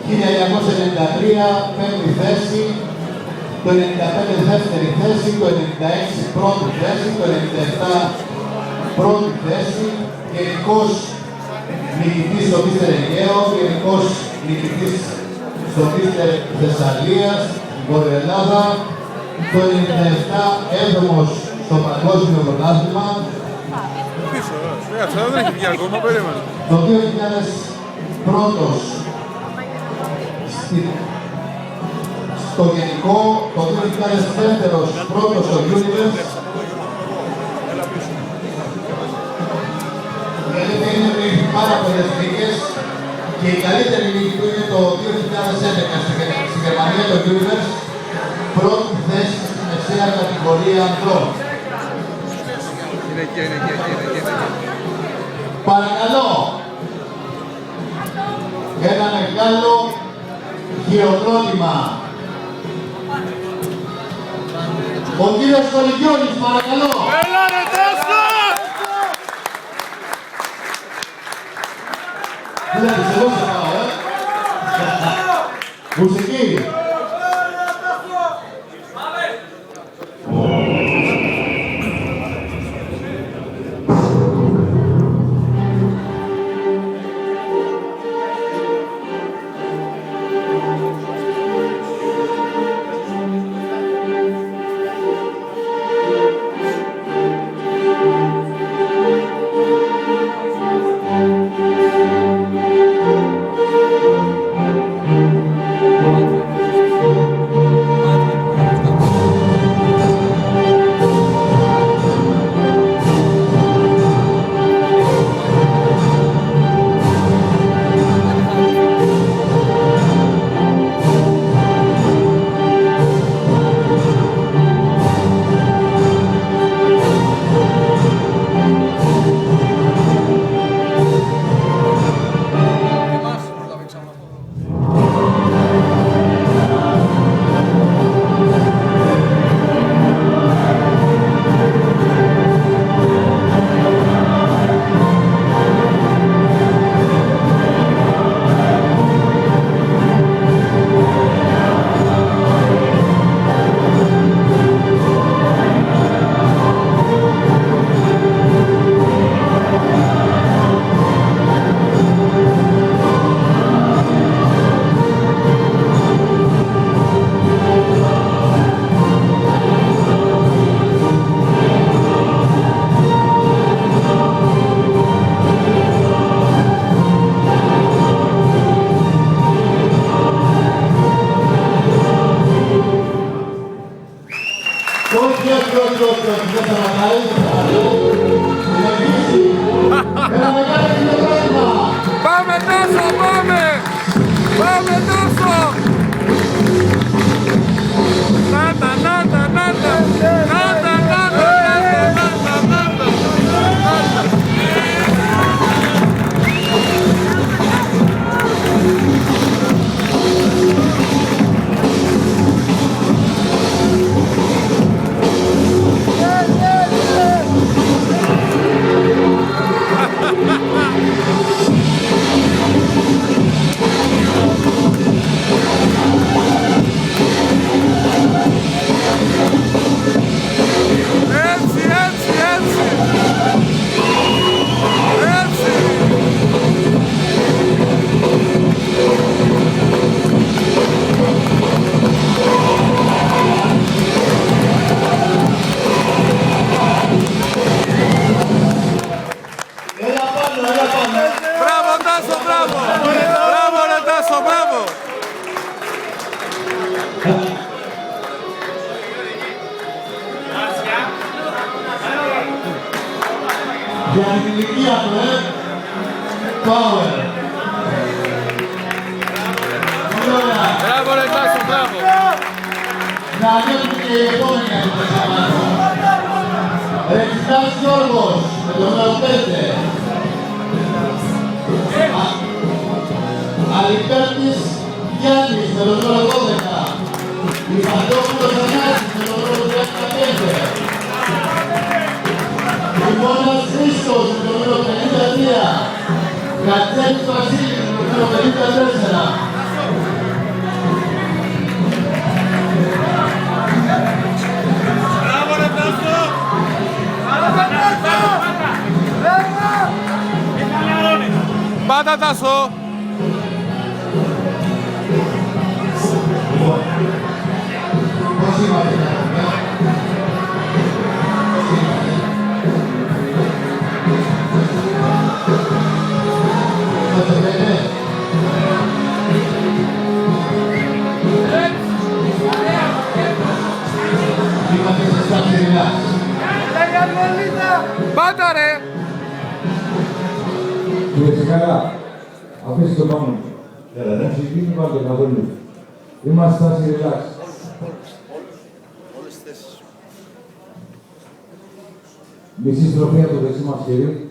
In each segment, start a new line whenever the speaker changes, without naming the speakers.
1993 πέμπτη θέση, το 95 δεύτερη θέση, το 96 πρώτη θέση, το 97 πρώτη θέση, γενικός νικητής στο Μίστερ Αιγαίο, γενικός νικητής στο Μίστερ Θεσσαλίας, Βόρεια Ελλάδα, το 97 έβδομος στο Παγκόσμιο Πρωτάθλημα.
Δεν έχει βγει ακόμα, περίμενε.
Το 2000 πρώτος στο γενικό, το 2004 πρώτος στο Universe. Είναι πάρα πολλές νίκες και η καλύτερη νίκη του είναι το 2011 στη Γερμανία, το Universe, πρώτη θέση στη μεσαία κατηγορία ανδρών.
Είναι εκεί.
Παρακαλώ, ένα μεγάλο χειροκρότημα. Ο κύριος Κολυγιώνης, παρακαλώ.
Έλα ρε Τάσο!
Βλέπεις, εγώ σε πάω, Μουσική.
Πάμε Τάσο, πάμε! Πάμε Τάσο! Νάτα, νάτα, νάτα! Νάτα, νάτα, νάτα, νάτα! Μπράβο Τάσο, μπράβο! Μπράβο ρε Τάσο, μπράβο!
Για την ηλικία του, Power.
Μπράβο ρε Τάσο, μπράβο!
Να ανέβουν και οι επόμενοι από το Σαμάτο. Ρεξιτάς Γιώργος, με το νούμερο 5. Αλιπέρτης Γιάννης, με το νούμερο 12. Ιφαντόπουλος Ανάσης, με το νούμερο 35. Λιμώνας Χρήστος, με το νούμερο 53. Κατσέλης Βασίλης, με το νούμερο νούμερο 54.
Μπράβο ρε Τάσο! Πάτα Τάσο!
Πώς είμαστε,
Πάτα ρε!
Κύριε Τσικάρα, αφήστε το πάνω μου. Να ψηφίσουμε πάνω το καθόλου. Είμαστε στάση relax. Μισή στροφή από το δεξί μας χέρι.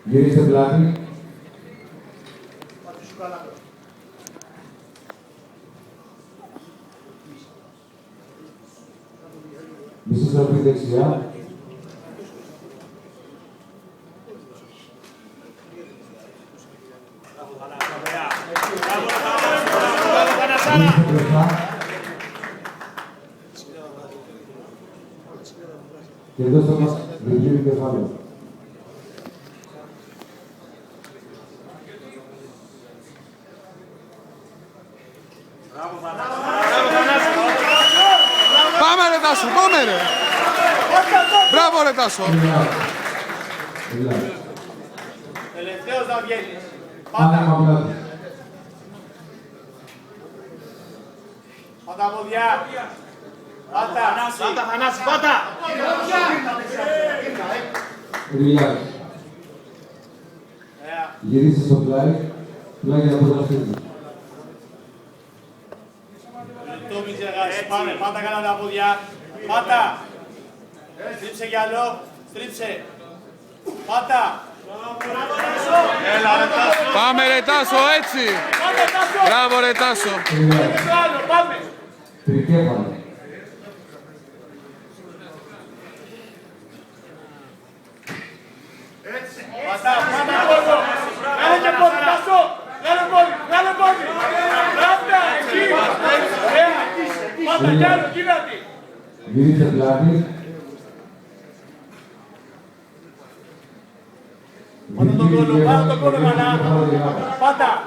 Γυρίστε πλάτη. Μισή στροφή δεξιά. Γυρίστε μπροστά. Και δώστε μας βιβλίο κεφάλαιο.
Πάμε ρε Τάσο, πάμε ρε! Μπράβο ρε Τάσο!
Τελευταίος να βγαίνεις.
Άνοιγμα πλάτη.
Πάτα ποδιά. Πάτα. Πάτα Θανάση, πάτα.
Relax. Γυρίστε στο πλάι. Πλάι για να προταστείτε.
Το μην ξεχάσεις. Πάμε, πάτα καλά τα ποδιά. Πάτα. Στρίψε κι άλλο. Στρίψε. Πάτα. Έλα ρε Τάσο.
Πάμε ρε Τάσο, έτσι!
Πάτα Τάσο.
Μπράβο ρε Τάσο!
Relax.
Το άλλο, πάμε.
Τρικέφαλο.
Πάτα, πάτα πόδο. Κάνε και πόδι, Τάσο. Κάνε πόδι, κάνε πόδι. Πάτα, εκεί. Πάτα κι άλλο, κοίτατη.
Γυρίστε πλάτη.
Πάτα τον κόλλο, πάτα τον κόλλο, μάνα. Πάτα.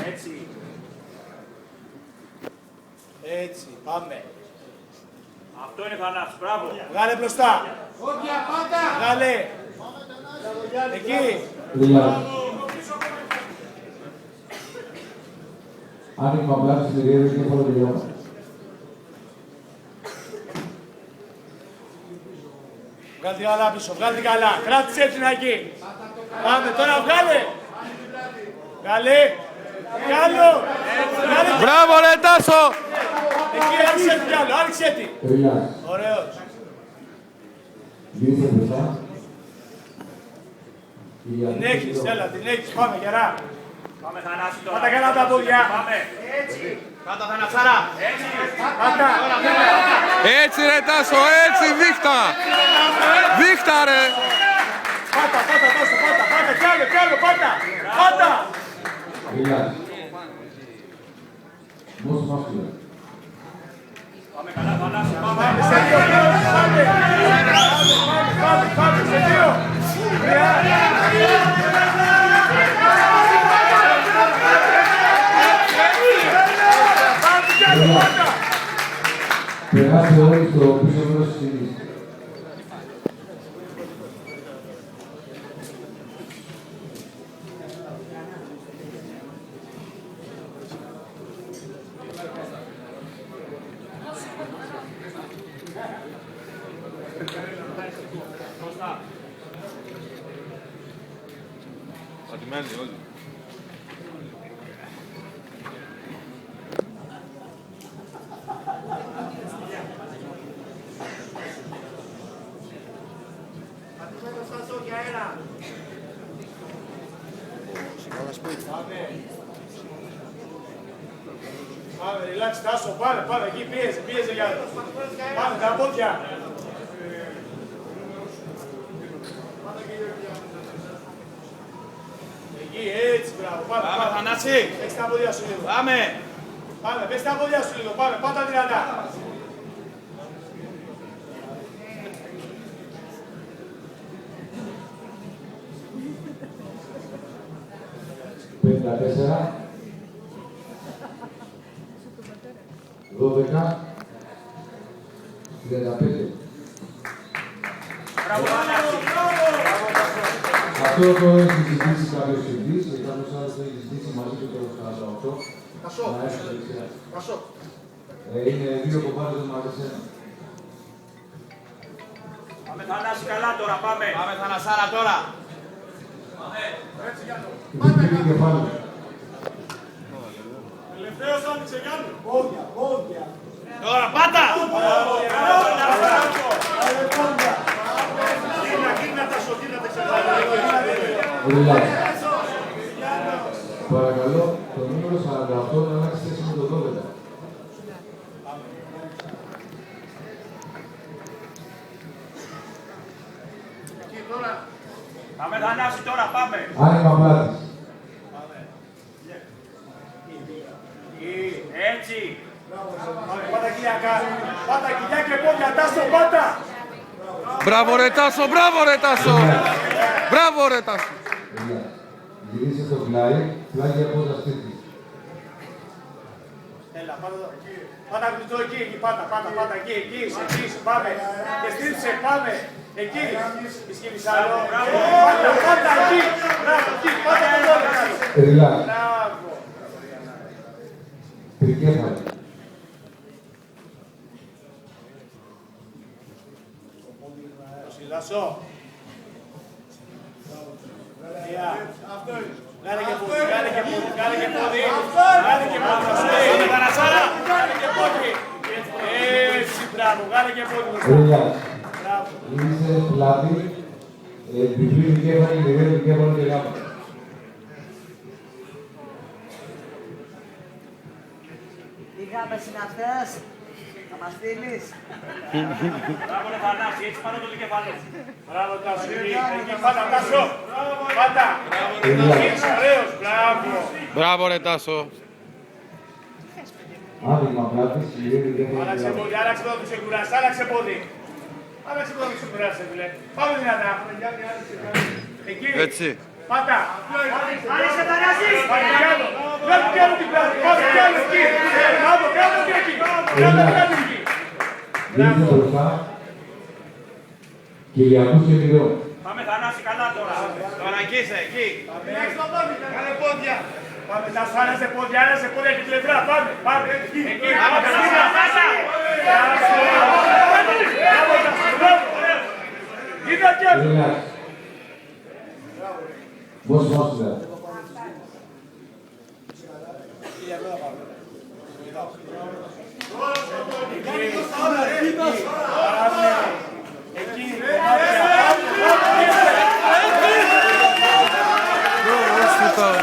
Έτσι. Έτσι, πάμε. Αυτό είναι Θανάσης, μπράβο. Βγάλε μπροστά. Όποια πάτα. Βγάλε. Εκεί.
Relax. Άνοιγμα πλάτη στη ρίδα και κεφάλαιο τελειώμα.
Βγάλε την καλά πίσω, βγάλε την καλά. Κράτησε την εκεί. Πάμε, τώρα βγάλε. Βγάλε. Κι άλλο. Βγάλε.
Μπράβο ρε Τάσο!
Εκεί άρχισε την κι άλλο, άρχισε την.
Relax.
Ωραίος.
Γυρίστε μπροστά.
Την έχεις, έλα, την έχεις. Πάμε, γερά. Πάμε Θανάση τώρα. Πάτα καλά τα πόδια. Πάμε. Έτσι. Πάτα Θανασάρα. Έτσι. Πάτα.
Έτσι ρε Τάσο, έτσι δείχτα! Δείχτα ρε!
Πάτα, πάτα, Τάσο, πάτα, πάτα. Κι άλλο, πάτα. Πάτα.
Relax. Most muscular.
Πάμε καλά, Θανάση. Πάμε. Σε δύο, πάμε. Πάμε, σε δύο.
Περάστε όλοι στο πίσω μέρος της σκηνής.
Πατημένοι όλοι.
Πάμε, Relax, Τάσο, πάρε, εκεί, πίεζε για το. Πάμε, τα πόδια. Εκεί, έτσι, μπράβο, πάμε,
Θανάση.
Πες τα πόδια σου λίγο.
Πάμε.
Πες τα πόδια σου λίγο, πάμε, πάτα δυνατά.
Πέντε, 12, 35. Αυτό το έχει ζητήσει κάποιος συντής και κάποιος άλλος το έχει ζητήσει μαζί του το 48.
Κασό.
Να έρθει δεξιά.
Κασό.
Είναι δύο κομμάτια μαζί σε ένα.
Πάμε Θανάση καλά τώρα, πάμε. Πάμε Θανασάρα τώρα.
Δυτική κεφάλι.
Τελευταίος άνοιξε Γιάννη. Πόδια.
Τώρα πάτα.
Κίνα τα σωτήρα τα ξεπάρει.
Relax. Παρακαλώ, το νούμερο 48 να αλλάξει θέση με το 12.
Πάμε Θανάση τώρα, πάμε.
Άνοιγμα πλάτης.
Έτσι.
Πάτα κοιλιακά. Πάτα κοιλιά και πόδια. Τάσο, πάτα.
Μπράβο ρε Τάσο, μπράβο ρε Τάσο. Μπράβο ρε Τάσο.
Relax. Γυρίστε στο πλάι, πλάγια πόδα σπίτι.
Έλα, πάτα εδώ. Πάτα γλυτό εκεί, πάτα, εκεί, πάμε. Και στρίψε, πάμε. Εκεί. Ισχύεις άλλο. Πάτα, εκεί. Μπράβο, εκεί, πάτα εδώ.
Relax.
Μπράβο.
Τρικέφαλη.
Συλλασσό. Κάνε και πόδι. Κάνε και πόδι. Έτσι, μπράβο, κάνε και πόδι.
Relax. Γυρίστε πλάτη, διπλή δικέφαλη, μηδέν δικέφαλη και γάμα.
Τι γάμες είναι αυτές, θα μας στείλεις.
Μπράβο ρε Θανάση, έτσι πάνω το κεφάλι.
Μπράβο, Τάσο, εκεί, πάτα, Τάσο. Πάτα. Είσαι ωραίος, μπράβο.
Μπράβο ρε Τάσο.
Άνοιγμα πλάτης, μηδέν δικέφαλη και
Άλλαξε
γάμα.
πόδι, άλλαξε πόδι, σε κουράσει, άλλαξε πόδι. Άλλαξε πόδι, σε κουράσει, φίλε. Πάμε δυνατά. Εκεί.
Έτσι.
Πάτα.
Άνοιξε Θανάση.
Πάμε κι άλλο. Κάτω κι άλλο την πλάτη. Πάμε κι άλλο εκεί. Μπράβο, κάτω κι εκεί. Κάτω εκεί.
Γυρίστε μπροστά, Κυριακούς και Μηδέων.
Πάμε Θανάση καλά τώρα. Τώρα εκεί είσαι, εκεί.
Κάνε πόδια. Πάμε, Τάσο, άλλαζε πόδια και πλευρά. Πάμε. Εκεί. Πάμε, Τάσο. Μπράβο, Τάσο, μπράβο. Κοίτα κι άλλο.
Relax. Πώς μόσουλα.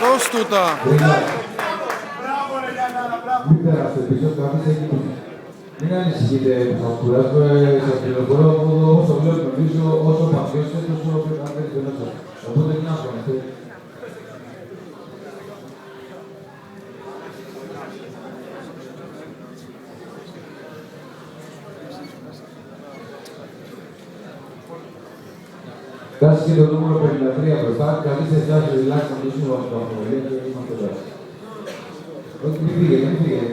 Δώσ' του τα.
Relax. Μην περάσετε πίσω, καθίστε εκεί πίσω. Μην ανησυχείτε που σας κουράζω, σας πληροφορώ από όσο βλέπω νομίζω, όσο παθιώσετε, τόσο πιο καλύτερη δεν σας. Οπότε μην αγχώνεστε. Φτάσει και το νούμερο 53 μπροστά, καθίστε εσάς, relax, να κλείσουμε από το αυτοβολία και είμαστε εδώ. Όχι, μην φύγετε, μην φύγετε.